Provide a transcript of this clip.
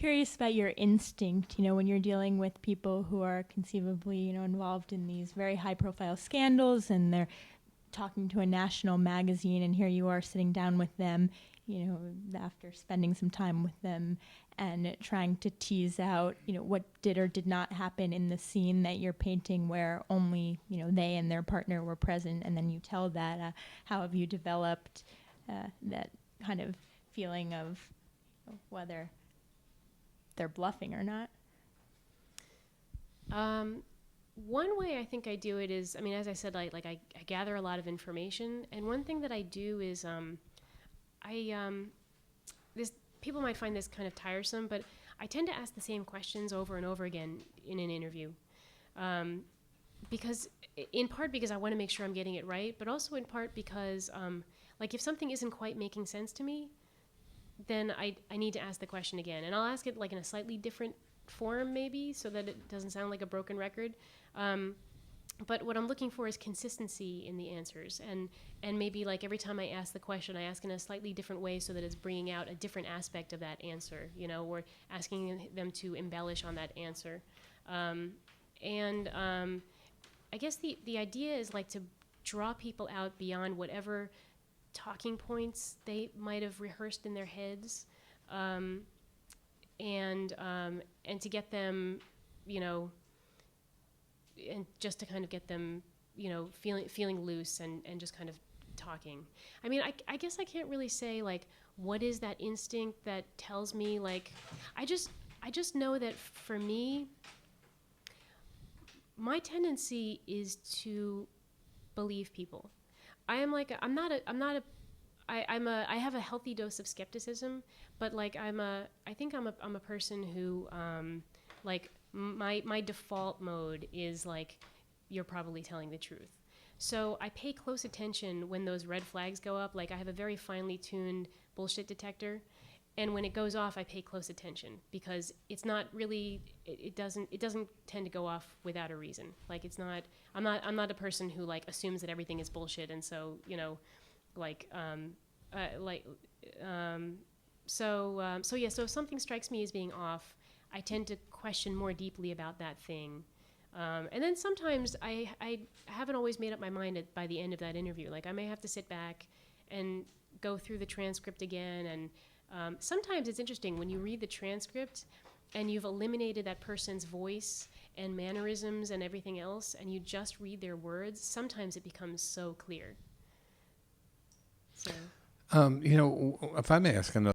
curious about your instinct, when you're dealing with people who are conceivably, involved in these very high-profile scandals, and they're talking to a national magazine, and here you are sitting down with them, after spending some time with them and trying to tease out, what did or did not happen in the scene that you're painting where only, they and their partner were present, and then you tell that. How have you developed that kind of feeling of whether they're bluffing or not? One way I think I do it is, as I said, I gather a lot of information, and one thing that I do is, people might find this kind of tiresome, but I tend to ask the same questions over and over again in an interview, because in part because I want to make sure I'm getting it right, but also in part because, if something isn't quite making sense to me, then I need to ask the question again, and I'll ask it in a slightly different form maybe, so that it doesn't sound like a broken record. But what I'm looking for is consistency in the answers, and maybe every time I ask the question, I ask in a slightly different way so that it's bringing out a different aspect of that answer, or asking them to embellish on that answer. I guess the idea is to draw people out beyond whatever talking points they might have rehearsed in their heads, and to get them, and just to kind of get them, feeling loose and just kind of talking. I guess I can't really say what is that instinct that tells me, I just know that for me, my tendency is to believe people. I have a healthy dose of skepticism, but I think I'm a person who my default mode is you're probably telling the truth. So I pay close attention when those red flags go up. I have a very finely tuned bullshit detector, and when it goes off, I pay close attention because it's not really it doesn't tend to go off without a reason. I'm not a person who assumes that everything is bullshit, and so so if something strikes me as being off, I tend to question more deeply about that thing. And then sometimes I haven't always made up my mind by the end of that interview. I may have to sit back and go through the transcript again. And sometimes it's interesting when you read the transcript and you've eliminated that person's voice and mannerisms and everything else, and you just read their words, sometimes it becomes so clear. So. If I may ask another